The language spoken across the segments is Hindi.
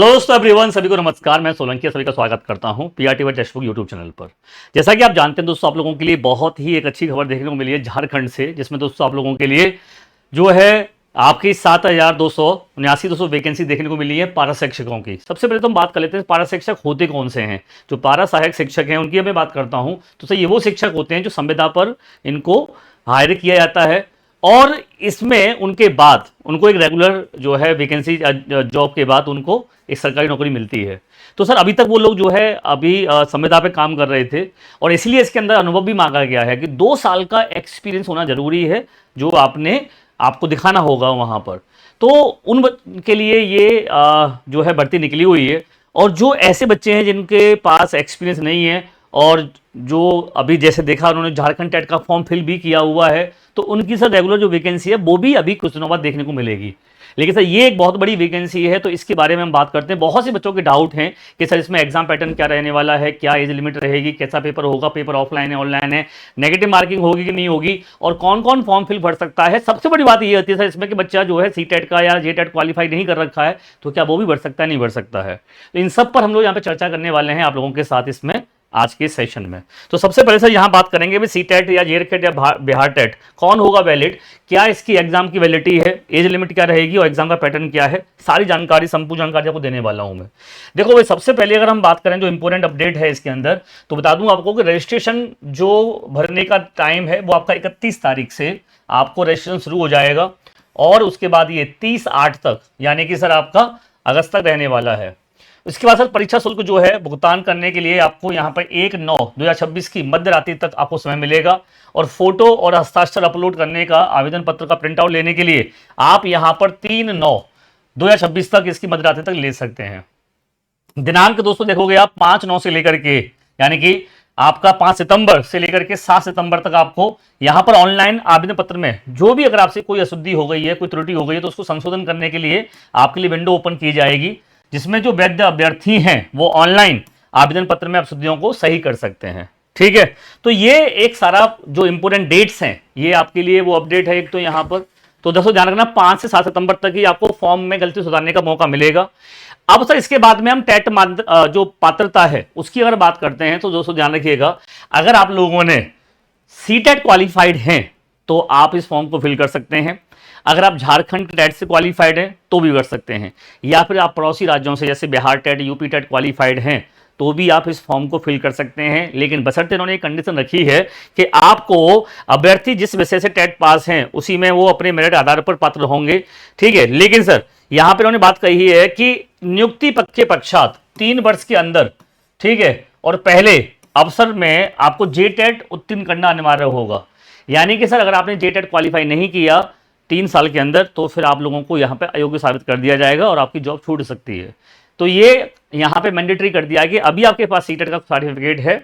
हेलो दोस्तों एवरीवन, सभी को नमस्कार। मैं सोलंकी सभी का स्वागत करता हूं PRT world text book YouTube channel पर। जैसा कि आप जानते हैं दोस्तों, आप लोगों के लिए बहुत ही एक अच्छी खबर देखने को मिली है झारखंड से, जिसमें दोस्तों आप लोगों के लिए जो है आपकी 7,279 वैकेंसी देखने को मिली है पारा शिक्षकों की। सबसे पहले तो हम बात कर लेते हैं पारा शिक्षक होते कौन से हैं। जो पारा सहायक शिक्षक हैं उनकी मैं बात करता हूं तो सर ये वो शिक्षक होते हैं जो संविदा पर इनको हायर किया जाता है और इसमें उनके बाद उनको एक रेगुलर जो है वैकेंसी जॉब के बाद उनको एक सरकारी नौकरी मिलती है। तो सर अभी तक वो लोग जो है अभी संविदा पे काम कर रहे थे और इसलिए इसके अंदर अनुभव भी मांगा गया है कि 2 साल का एक्सपीरियंस होना जरूरी है जो आपको दिखाना होगा वहां पर। तो उन के लिए ये जो है भर्ती निकली हुई है। और जो ऐसे बच्चे हैं जिनके पास एक्सपीरियंस नहीं है और जो अभी जैसे देखा उन्होंने झारखंड टेट का फॉर्म फिल भी किया हुआ है, तो उनकी सर रेगुलर जो वैकेंसी है वो भी अभी कुछ दिनों बाद देखने को मिलेगी। लेकिन सर ये एक बहुत बड़ी वैकेंसी है, तो इसके बारे में हम बात करते हैं। बहुत से बच्चों के डाउट हैं कि सर इसमें एग्जाम पैटर्न क्या रहने वाला है, क्या एज लिमिट रहेगी, कैसा पेपर होगा, पेपर ऑफलाइन है ऑनलाइन है, नेगेटिव मार्किंग होगी कि नहीं होगी, और कौन कौन फॉर्म फिल भर सकता है। सबसे बड़ी बात ये होती है सर इसमें कि बच्चा जो है सीटेट का या जेटेट क्वालिफाई नहीं कर रखा है तो क्या वो भी भर सकता है, नहीं भर सकता है। तो इन सब पर हम लोग यहाँ पे चर्चा करने वाले हैं आप लोगों के साथ इसमें आज के सेशन में। तो सबसे पहले सर यहां बात करेंगे भी सी टेट या जेटेट या बिहार टेट कौन होगा वैलिड, क्या इसकी एग्जाम की वैलिडिटी है, एज लिमिट क्या रहेगी और एग्जाम का पैटर्न क्या है, सारी जानकारी संपूर्ण जानकारी आपको देने वाला हूं मैं। देखो भाई, सबसे पहले अगर हम बात करें जो इंपॉर्टेंट अपडेट है इसके अंदर, तो बता दूं आपको कि रजिस्ट्रेशन जो भरने का टाइम है वो आपका 31 तारीख से आपको रजिस्ट्रेशन शुरू हो जाएगा और उसके बाद ये 30/8 तक यानी कि सर आपका अगस्त तक रहने वाला है। इसके बाद सर परीक्षा शुल्क जो है भुगतान करने के लिए आपको यहाँ पर 1/9/2026 की मध्य रात्रि तक आपको समय मिलेगा और फोटो और हस्ताक्षर अपलोड करने का आवेदन पत्र का प्रिंट आउट लेने के लिए आप यहाँ पर 3/9/2026 तक इसकी मध्य रात्रि तक ले सकते हैं। दिनांक दोस्तों देखोगे आप 5/9 से लेकर के यानी कि आपका 5 सितंबर से लेकर के 7 सितंबर तक आपको यहां पर ऑनलाइन आवेदन पत्र में जो भी अगर आपसे कोई अशुद्धि हो गई है, कोई त्रुटि हो गई है, तो उसको संशोधन करने के लिए आपके लिए विंडो ओपन की जाएगी, जिसमें जो वैध अभ्यर्थी हैं वो ऑनलाइन आवेदन पत्र में अशुद्धियों को सही कर सकते हैं। ठीक है, तो ये एक सारा जो इंपोर्टेंट डेट्स हैं ये आपके लिए वो अपडेट है एक तो यहाँ पर। तो दोस्तों ध्यान रखना 5 से 7 सितंबर तक ही आपको फॉर्म में गलती सुधारने का मौका मिलेगा। अब सर इसके बाद में हम टेट जो पात्रता है उसकी अगर बात करते हैं तो दोस्तों ध्यान रखिएगा, अगर आप लोगों ने सी टेट क्वालिफाइड हैं तो आप इस फॉर्म को फिल कर सकते हैं। अगर आप झारखंड टेट से क्वालिफाइड हैं तो भी कर सकते हैं, या फिर आप पड़ोसी राज्यों से जैसे Bihar TET, UP TET qualified हैं तो भी आप इस फॉर्म को फिल कर सकते हैं। लेकिन बशर्ते इन्होंने एक कंडीशन रखी है कि आपको अभ्यर्थी जिस विषय से टेट पास हैं उसी में वो अपने मेरिट आधार पर पात्र होंगे। ठीक है, लेकिन सर यहां पर उन्होंने बात कही है कि नियुक्ति के पश्चात 3 वर्ष के अंदर, ठीक है, और पहले अवसर में आपको जेटेट उत्तीर्ण करना अनिवार्य होगा। यानी कि सर अगर आपने जेटेट क्वालिफाई नहीं किया 3 साल के अंदर तो फिर आप लोगों को यहाँ पे अयोग्य साबित कर दिया जाएगा और आपकी जॉब छूट सकती है। तो ये यहाँ पे मैंडेटरी कर दिया कि अभी आपके पास सीटेट का सर्टिफिकेट है,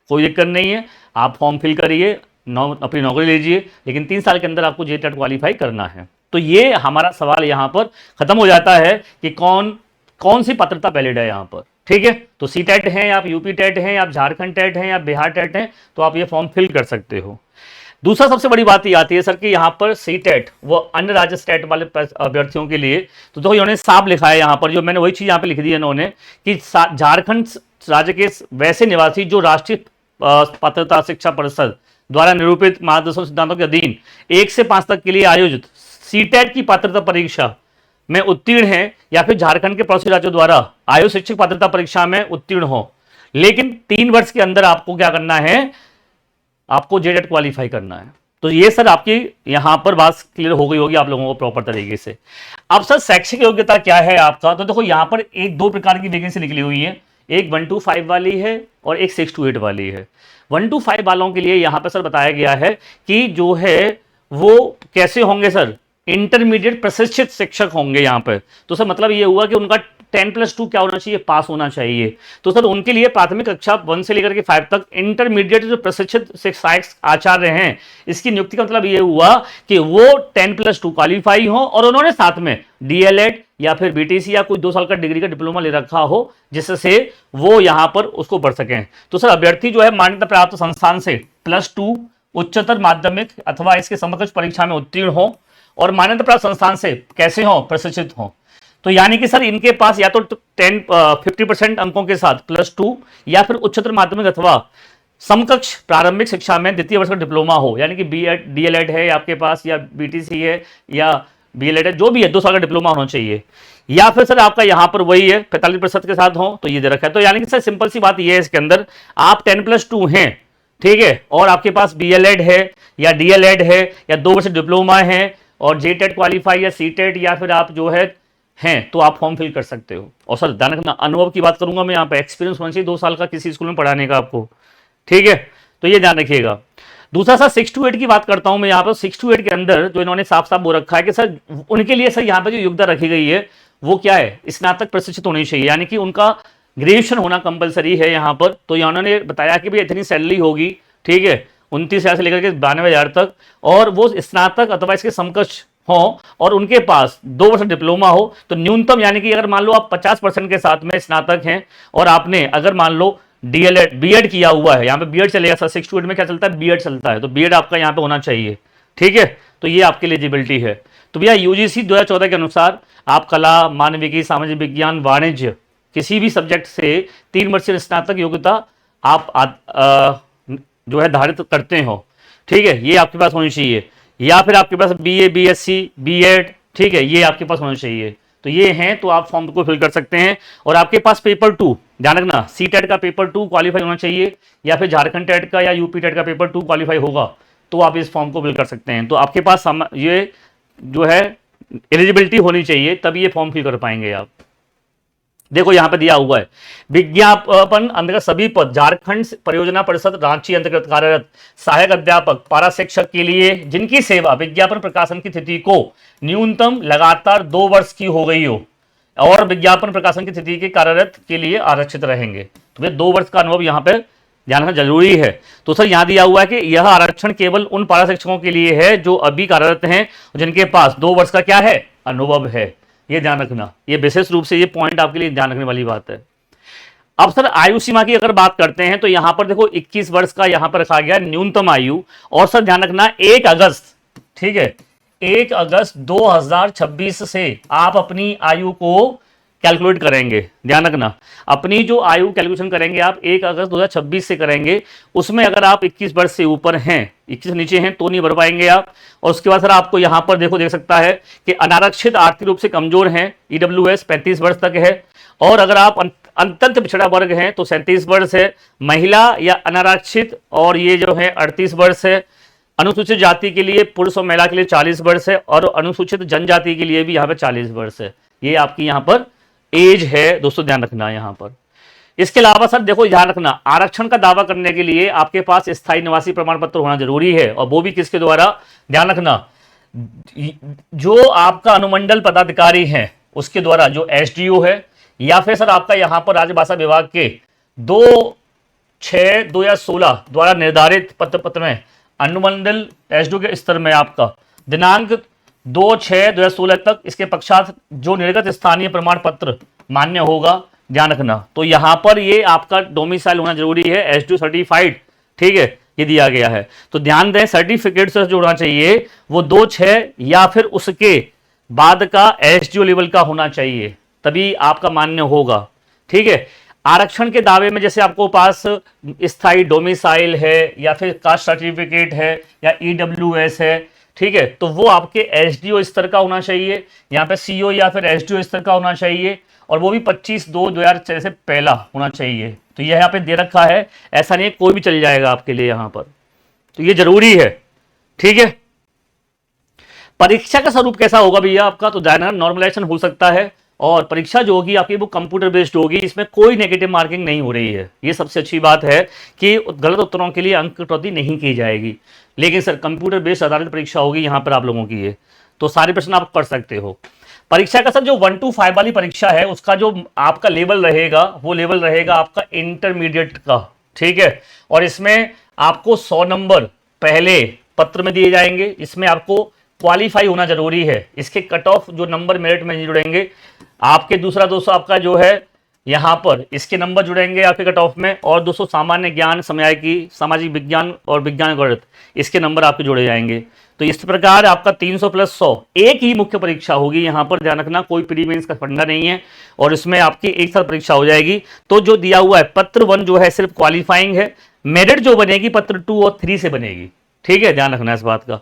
कोई दिक्कत नहीं है, आप फॉर्म फिल करिए, अपनी नौकरी लीजिए, लेकिन 3 साल के अंदर आपको जेटेट क्वालिफाई करना है। तो ये हमारा सवाल यहाँ पर खत्म हो जाता है कि कौन सी पात्रता वैलिड है यहाँ पर। ठीक है, तो सी टेट हैं, आप यूपी टेट हैं, आप झारखंड टेट हैं, आप बिहार टेट हैं, तो आप ये फॉर्म फिल कर सकते हो। दूसरा सबसे बड़ी बात ये आती है सर कि यहाँ पर सी टेट वो अन्य राज्य स्टेट वाले अभ्यर्थियों के लिए, तो देखो इन्होंने साफ लिखा है यहाँ पर, जो मैंने वही चीज़ यहाँ पे लिख दी है इन्होंने कि झारखंड राज्य के वैसे निवासी जो राष्ट्रीय पात्रता शिक्षा परिषद द्वारा निरूपित मार्गदर्शन सिद्धांतों के अधीन 1 से 5 तक के लिए आयोजित सी टेट की पात्रता परीक्षा में उत्तीर्ण है या फिर झारखंड के पड़ोसी राज्यों द्वारा आयोजित शिक्षक पात्रता परीक्षा में उत्तीर्ण हो, लेकिन 3 वर्ष के अंदर आपको क्या करना है, आपको जेटेट क्वालिफाई करना है। तो ये सर आपकी यहां पर बात क्लियर हो गई होगी आप लोगों को प्रॉपर तरीके से। अब सर शैक्षिक योग्यता क्या है आपका, तो देखो यहां पर 2 प्रकार की वैकेंसी निकली हुई है, एक 125 वाली है और एक 628 वाली है। 125 वालों के लिए यहां पर सर बताया गया है कि जो है वो कैसे होंगे सर, इंटरमीडिएट प्रशिक्षित शिक्षक होंगे यहाँ पर। तो सर मतलब ये हुआ कि उनका 10+2 क्या होना चाहिए, पास होना चाहिए। तो सर उनके लिए प्राथमिक कक्षा 1 से लेकर के 5 तक इंटरमीडिएट जो प्रशिक्षित सहायक आचार्य हैं, इसकी नियुक्ति का मतलब ये हुआ कि वो 10+2 क्वालिफाई हो और उन्होंने साथ में DLED या फिर BTC या कोई 2 साल का डिग्री का डिप्लोमा ले रखा हो जिससे वो यहाँ पर उसको पढ़ सकें। तो सर अभ्यर्थी जो है मान्यता प्राप्त संस्थान से +2 उच्चतर माध्यमिक अथवा इसके समकक्ष परीक्षा में उत्तीर्ण हो और मान्यता प्राप्त संस्थान से कैसे हो, प्रशिक्षित हो। तो यानी कि सर इनके पास या तो 50% अंकों के साथ +2 या फिर उच्चतर माध्यमिक अथवा समकक्ष प्रारंभिक शिक्षा में द्वितीय वर्ष का डिप्लोमा हो, यानी कि बीएड डीएलएड है आपके पास, या बीटीसी है, या बीएलएड है, जो भी है 2 साल का डिप्लोमा होना चाहिए। या फिर सर आपका यहाँ पर वही है 45% के साथ हो, तो ये दे रखा है। तो यानी कि सर सिंपल सी बात ये है, इसके अंदर आप 10+2 हैं, ठीक है, और आपके पास बीएलएड है या डीएलएड है या 2 वर्ष डिप्लोमा है और जेटेट क्वालिफाई या सीटेट या फिर आप जो है हैं, तो आप फॉर्म फिल कर सकते हो। और सर ध्यान रखना, अनुभव की बात करूंगा मैं यहाँ पे, एक्सपीरियंस होना चाहिए 2 साल का किसी स्कूल में पढ़ाने का आपको, ठीक है, तो ये ध्यान रखिएगा। दूसरा सर 6 to 8 की बात करता हूं मैं यहाँ पर। 6 to 8 के अंदर जो इन्होंने साफ साफ बोल रखा है कि सर उनके लिए सर यहाँ पे जो योग्यता रखी गई है वो क्या है, स्नातक प्रशिक्षित होनी चाहिए, यानी कि उनका ग्रेजुएशन होना कंपलसरी है यहाँ पर। तो यहाँ उन्होंने बताया कि भाई इतनी सैलरी होगी, ठीक है, 29,000 से लेकर के 92,000 तक, और वो स्नातक अथवा इसके समकक्ष हो और उनके पास 2 वर्ष डिप्लोमा हो। तो न्यूनतम यानी कि अगर मान लो आप 50% के साथ में स्नातक हैं और आपने अगर मान लो डीएलएड बीएड किया हुआ है, यहाँ पे बीएड चलेगा सर, 6 to 8 में क्या चलता है, बीएड चलता है, तो बीएड आपका यहाँ पे होना चाहिए, ठीक है, तो ये आपके लिए एलिजिबिलिटी है। तो भैया यूजीसी 2014 के अनुसार आप कला, मानविकी, सामाजिक विज्ञान, वाणिज्य किसी भी सब्जेक्ट से 3 वर्षीय स्नातक योग्यता आप जो है धारित करते हो, ठीक है, ये आपके पास होनी चाहिए। या फिर आपके पास बीए, बीएससी, बीएड, ठीक है, ये आपके पास होना चाहिए। तो ये हैं, तो आप फॉर्म को फिल कर सकते हैं। और आपके पास पेपर 2, ध्यान रखना, सी टेट का पेपर 2 क्वालिफाई होना चाहिए, या फिर झारखंड टेट का या यूपी टेट का पेपर 2 क्वालिफाई होगा, तो आप इस फॉर्म को फिल कर सकते हैं। तो आपके पास ये जो है एलिजिबिलिटी होनी चाहिए, तभी ये फॉर्म फिल कर पाएंगे आप। देखो यहाँ पे दिया हुआ है, विज्ञापन अंतर्गत सभी पद झारखंड परियोजना परिषद रांची अंतर्गत कार्यरत सहायक अध्यापक पारा शिक्षक के लिए जिनकी सेवा विज्ञापन प्रकाशन की तिथि को न्यूनतम लगातार 2 वर्ष की हो गई हो और विज्ञापन प्रकाशन की तिथि के कार्यरत के लिए आरक्षित रहेंगे। तो 2 वर्ष का अनुभव यहाँ पे ध्यान रखना जरूरी है। तो सर यहाँ दिया हुआ है कि यह आरक्षण केवल उन पारा शिक्षकों के लिए है जो अभी कार्यरत हैं, जिनके पास 2 वर्ष का क्या है, अनुभव है। ये ध्यान रखना, ये विशेष रूप से ये पॉइंट आपके लिए ध्यान रखने वाली बात है। अब सर आयु सीमा की अगर बात करते हैं तो यहां पर देखो 21 वर्ष का यहां पर रखा गया न्यूनतम आयु। और सर ध्यान रखना 1 अगस्त, ठीक है, 1 अगस्त 2026 से आप अपनी आयु को कैलकुलेट करेंगे। ध्यान रखना, अपनी जो आयु कैलकुलेशन करेंगे आप 1 अगस्त 2026 से करेंगे। उसमें अगर आप 21 वर्ष से ऊपर हैं, 21 से नीचे हैं, तो नहीं भर पाएंगे आप। और उसके बाद सर आपको यहां पर देखो देख सकता है कि अनारक्षित आर्थिक रूप से कमजोर हैं, ईडब्ल्यूएस 35 वर्ष तक है। और अगर आप अत्यंत पिछड़ा वर्ग हैं तो 37 वर्ष है। महिला या अनारक्षित और ये जो है 38 वर्ष है। अनुसूचित जाति के लिए पुरुष और महिला के लिए 40 वर्ष है और अनुसूचित जनजाति के लिए भी यहाँ पर 40 वर्ष है। ये आपकी यहाँ पर एज है दोस्तों, ध्यान रखना है यहाँ पर। इसके अलावा सर देखो ध्यान रखना, आरक्षण का दावा करने के लिए आपके पास स्थायी निवासी प्रमाण पत्र होना जरूरी है। और वो भी किसके द्वारा, ध्यान रखना, जो आपका अनुमंडल पदाधिकारी है उसके द्वारा, जो एसडीओ है, या फिर सर आपका यहाँ पर राज्य भाषा विभाग के 2/6/2016 द्वारा निर्धारित पत्र में अनुमंडल एसडीओ के स्तर में आपका दिनांक 2/6/2016 तक इसके पश्चात जो निर्गत स्थानीय प्रमाण पत्र मान्य होगा। ध्यान रखना, तो यहां पर ये आपका डोमिसाइल होना जरूरी है, एसडीओ सर्टिफाइड, ठीक है, ये दिया गया है। तो ध्यान दें, सर्टिफिकेट से जो होना चाहिए वो 2/6 या फिर उसके बाद का एसडीओ लेवल का होना चाहिए, तभी आपका मान्य होगा, ठीक है। आरक्षण के दावे में जैसे आपको पास स्थायी डोमिसाइल है या फिर कास्ट सर्टिफिकेट है या ईडब्ल्यूएस है, ठीक है, तो वो आपके एसडीओ स्तर का होना चाहिए, यहाँ पे सीओ या फिर एसडीओ स्तर का होना चाहिए, और वो भी 25/2/2006 से पहला होना चाहिए। तो यह यहाँ पे दे रखा है, ऐसा नहीं है कोई भी चल जाएगा आपके लिए यहाँ पर, तो ये जरूरी है, ठीक है। परीक्षा का स्वरूप कैसा होगा भैया आपका, तो नॉर्मलाइजेशन हो सकता है, और परीक्षा जो होगी आपकी वो कंप्यूटर बेस्ड होगी, इसमें कोई नेगेटिव मार्किंग नहीं हो रही है। ये सबसे अच्छी बात है कि गलत उत्तरों के लिए अंक कटौती नहीं की जाएगी। लेकिन सर कंप्यूटर बेस्ड आधारित परीक्षा होगी यहाँ पर आप लोगों की, ये तो सारे प्रश्न आप कर सकते हो। परीक्षा का सर जो 1 to 5 वाली परीक्षा है उसका जो आपका लेवल रहेगा वो लेवल रहेगा आपका इंटरमीडिएट का, ठीक है। और इसमें आपको 100 नंबर पहले पत्र में दिए जाएंगे, इसमें आपको क्वालिफाई होना जरूरी है। इसके कट ऑफ जो नंबर मेरिट में जुड़ेंगे आपके, दूसरा दोस्तों आपका जो है यहाँ पर इसके नंबर जुड़ेंगे आपके कट ऑफ में, और दोस्तों सामान्य ज्ञान, समयायिकी, सामाजिक विज्ञान और विज्ञान गणित, इसके नंबर आपके जोड़े जाएंगे। तो इस प्रकार आपका 300 प्लस 100 एक ही मुख्य परीक्षा होगी। यहां पर ध्यान रखना, कोई प्री मेंस का फंडा नहीं है और इसमें आपकी एक साथ परीक्षा हो जाएगी। तो जो दिया हुआ है पत्र 1 जो है सिर्फ क्वालिफाइंग है, मेरिट जो बनेगी पत्र 2 और 3 से बनेगी। ठीक है, ध्यान रखना इस बात का।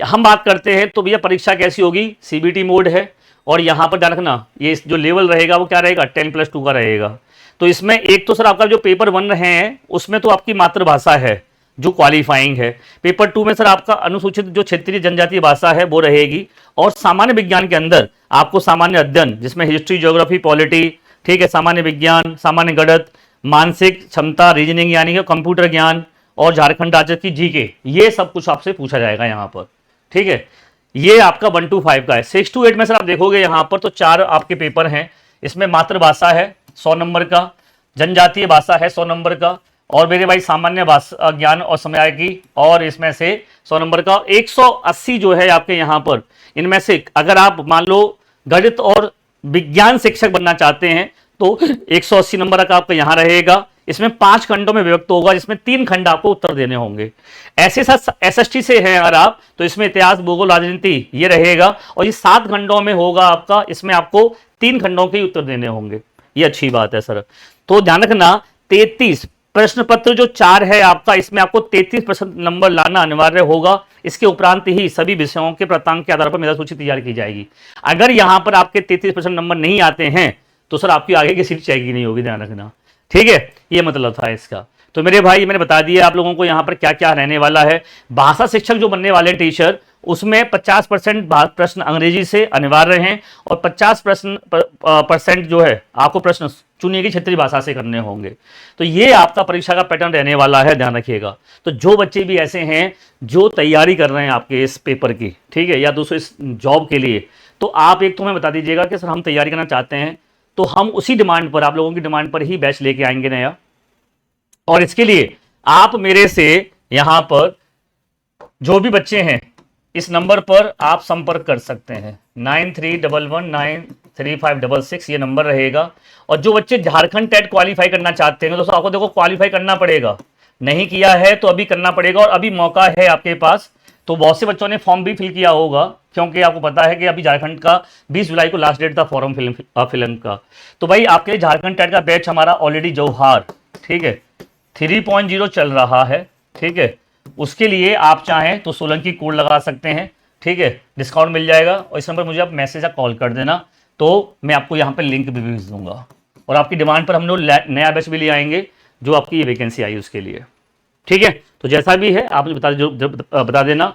हम बात करते हैं तो भैया परीक्षा कैसी होगी, सीबीटी मोड है और यहां पर ध्यान रखना ये जो लेवल रहेगा वो क्या रहेगा, 10+2 का रहेगा। तो इसमें एक तो सर आपका जो पेपर 1 है उसमें तो आपकी मातृभाषा है जो क्वालिफाइंग है। पेपर 2 में सर आपका अनुसूचित जो क्षेत्रीय जनजातीय भाषा है वो रहेगी और सामान्य विज्ञान के अंदर आपको सामान्य अध्ययन जिसमें हिस्ट्री, ज्योग्राफी, पॉलिटी, ठीक है, सामान्य विज्ञान, सामान्य गणित, मानसिक क्षमता, रीजनिंग यानी कि कंप्यूटर ज्ञान और झारखंड राज्य की जीके, ये सब कुछ आपसे पूछा जाएगा यहाँ पर। ठीक है, ये आपका 1 to 5 का है। 6 to 8 में सर आप देखोगे यहाँ पर तो 4 आपके पेपर हैं। इसमें मातृभाषा है 100 नंबर का, जनजातीय भाषा है 100 नंबर का और मेरे भाई सामान्य भाषा ज्ञान और समयागी और इसमें से 100 नंबर का 180 जो है आपके यहाँ पर। इनमें से अगर आप मान लो गणित और विज्ञान शिक्षक बनना चाहते हैं तो 180 नंबर का आपका यहाँ रहेगा। इसमें 5 खंडों में विभक्त होगा जिसमें 3 खंड आपको उत्तर देने होंगे। ऐसे साथ एसएसटी से हैं अगर आप तो इसमें इतिहास, भूगोल, राजनीति ये रहेगा और ये 7 खंडों में होगा आपका। इसमें आपको 3 खंडों के उत्तर देने होंगे। ये अच्छी बात है सर। तो ध्यान रखना 33 प्रश्न पत्र जो 4 है आपका, इसमें आपको 33% नंबर लाना अनिवार्य होगा। इसके उपरांत ही सभी विषयों के प्राप्तांक के आधार पर मेधा सूची तैयार की जाएगी। अगर यहां पर आपके 33% नंबर नहीं आते हैं तो सर आपकी आगे की सीट चेक ही नहीं होगी, ध्यान रखना। ठीक है, ये मतलब था इसका। तो मेरे भाई मैंने बता दिया आप लोगों को यहाँ पर क्या क्या रहने वाला है। भाषा शिक्षक जो बनने वाले टीचर उसमें 50% प्रश्न अंग्रेजी से अनिवार्य हैं और 50% जो है आपको प्रश्न चुनिए की क्षेत्रीय भाषा से करने होंगे। तो ये आपका परीक्षा का पैटर्न रहने वाला है, ध्यान रखिएगा। तो जो बच्चे भी ऐसे हैं जो तैयारी कर रहे हैं आपके इस पेपर की, ठीक है, या दोस्तों इस जॉब के लिए, तो आप एक तो हमें बता दीजिएगा कि सर हम तैयारी करना चाहते हैं, तो हम उसी डिमांड पर, आप लोगों की डिमांड पर ही बैच लेके आएंगे नया। और इसके लिए आप मेरे से यहां पर जो भी बच्चे हैं इस नंबर पर आप संपर्क कर सकते हैं। 9311933566 ये नंबर रहेगा। और जो बच्चे झारखंड टेट क्वालिफाई करना चाहते हैं दोस्तों, आपको देखो क्वालिफाई करना पड़ेगा, नहीं किया है तो अभी करना पड़ेगा और अभी मौका है आपके पास। तो बहुत से बच्चों ने फॉर्म भी फिल किया होगा क्योंकि आपको पता है कि अभी झारखंड का 20 जुलाई को लास्ट डेट था फॉर्म फिल्म का। तो भाई आपके लिए झारखंड टेट का बैच हमारा ऑलरेडी जौहार, ठीक है, 3.0 चल रहा है। ठीक है, उसके लिए आप चाहें तो सोलंकी कोड लगा सकते हैं। ठीक है, डिस्काउंट मिल जाएगा और इस नंबर मुझे आप मैसेज या कॉल कर देना तो मैं आपको यहाँ पे लिंक भी भेज दूंगा। और आपकी डिमांड पर हम लोग नया बैच भी ले आएंगे जो आपकी ये वैकेंसी आई उसके लिए। ठीक है, तो जैसा भी है आप मुझे बता देना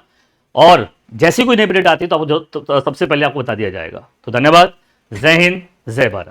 और जैसी कोई नई अपडेट आती है तो आपको सबसे पहले आपको बता दिया जाएगा। तो धन्यवाद, जय हिंद, जय भारत।